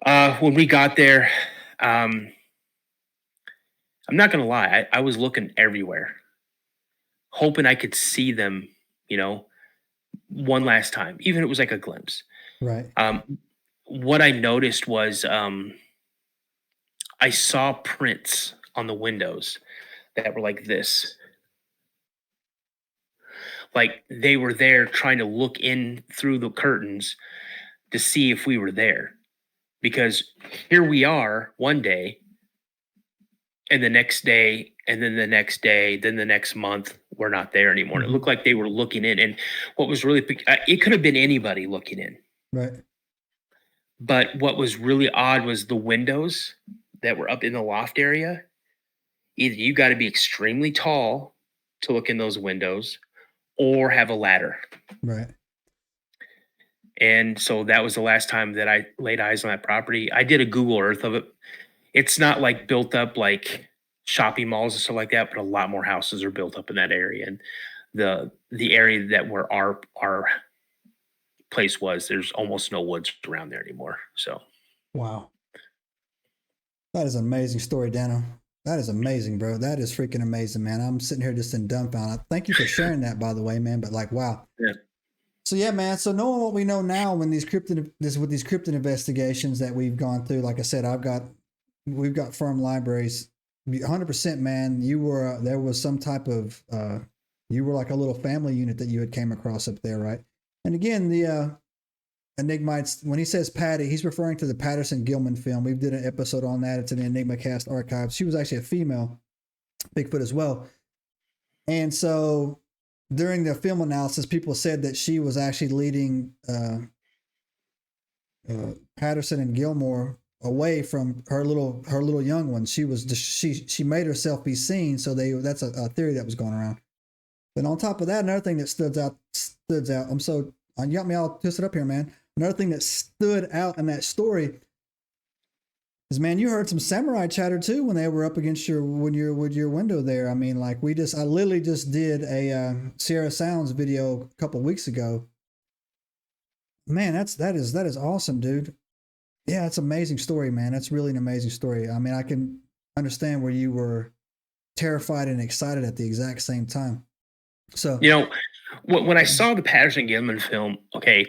When we got there, um, I'm not gonna lie, I was looking everywhere, hoping I could see them, you know, one last time, even if it was like a glimpse. Right. Um, what I noticed was I saw prints on the windows that were like this. Like they were there trying to look in through the curtains to see if we were there. Because here we are one day, and the next day, and then the next day, then the next month, we're not there anymore. And it Hmm. looked like they were looking in. And what was really, it could have been anybody looking in. Right. But what was really odd was the windows that were up in the loft area. Either you got to be extremely tall to look in those windows or have a ladder. Right. And so that was the last time that I laid eyes on that property. I did a Google Earth of it. It's not like built up like shopping malls and stuff like that, but a lot more houses are built up in that area. And the area that where our place was, there's almost no woods around there anymore. So Wow. That is an amazing story, Dano. That is amazing, bro. That is freaking amazing, man. I'm sitting here just in dumbfounded. Thank you for sharing that, by the way, man. But like, wow. yeah. So yeah, man. So knowing what we know now, when these cryptid investigations that we've gone through, like I said, we've got firm libraries. 100%, man. You were there was some type of you were like a little family unit that you had came across up there, right? And again, the Enigmites, when he says Patty, he's referring to the Patterson Gilman film. We did an episode on that. It's in the EnigmaCast archives. She was actually a female Bigfoot as well. And so during the film analysis, people said that she was actually leading Patterson and Gilmore away from her little young ones. She made herself be seen. So that's a theory that was going around. But on top of that, another thing that stood out. You got me all twisted up here, man. Another thing that stood out in that story is, man, you heard some samurai chatter too when they were up against your window there. I mean, like I literally just did a Sierra Sounds video a couple of weeks ago. Man, that is awesome, dude. Yeah, it's an amazing story, man. That's really an amazing story. I mean, I can understand where you were terrified and excited at the exact same time. So, When I saw the Patterson Gilman film, okay,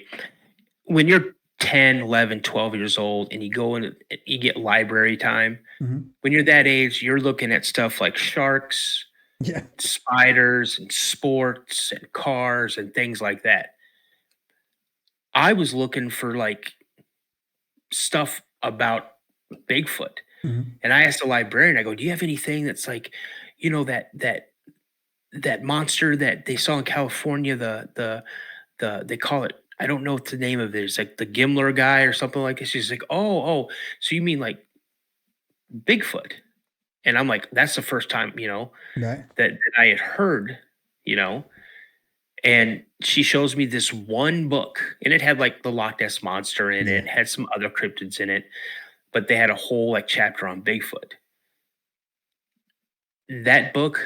when you're 10, 11, 12 years old and you go in, you get library time. mm-hmm. When you're that age, you're looking at stuff like sharks, Yeah, spiders, and sports and cars and things like that. I was looking for like stuff about Bigfoot. mm-hmm. And I asked the librarian, I go, do you have anything that's like, that monster that they saw in California, they call it, I don't know what the name of it is, like the Gimler guy or something like this. She's like, oh, so you mean like Bigfoot? And I'm like, that's the first time, Right. that I had heard, and she shows me this one book, and it had like the Loch Ness monster in it, had some other cryptids in it, but they had a whole like chapter on Bigfoot. That book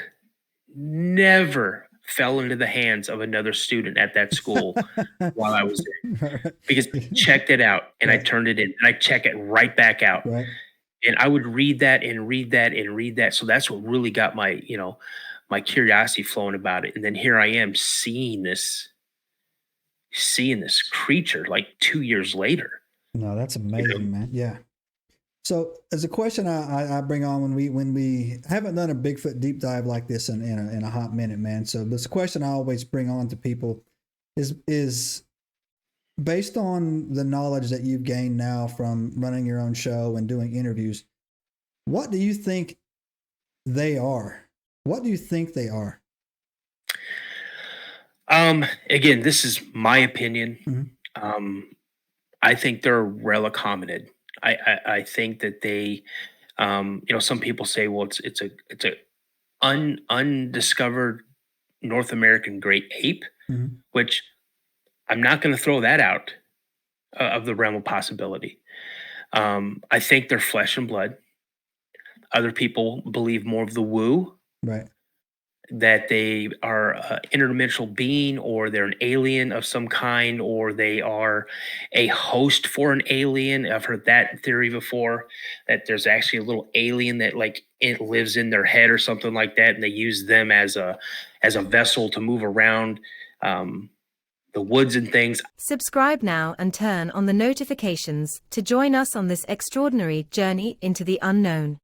never fell into the hands of another student at that school while I was there, because I checked it out and I turned it in and I check it right back out. Right. And I would read that and read that and read that. So that's what really got my, my curiosity flowing about it. And then here I am seeing this creature like 2 years later. No, that's amazing, man. Yeah. So as a question I bring on when we haven't done a Bigfoot deep dive like this in a hot minute, man. So this question I always bring on to people is based on the knowledge that you've gained now from running your own show and doing interviews. What do you think they are? What do you think they are? Again, this is my opinion. Mm-hmm. I think they're a relic hominid. I think that they, some people say, well, it's a undiscovered North American great ape, Mm-hmm. which I'm not going to throw that out of the realm of possibility. I think they're flesh and blood. Other people believe more of the woo. Right. that they are an interdimensional being, or they're an alien of some kind, or they are a host for an alien. I've heard that theory before, that there's actually a little alien that like it lives in their head or something like that, and they use them as a vessel to move around the woods and things. Subscribe now and turn on the notifications to join us on this extraordinary journey into the unknown.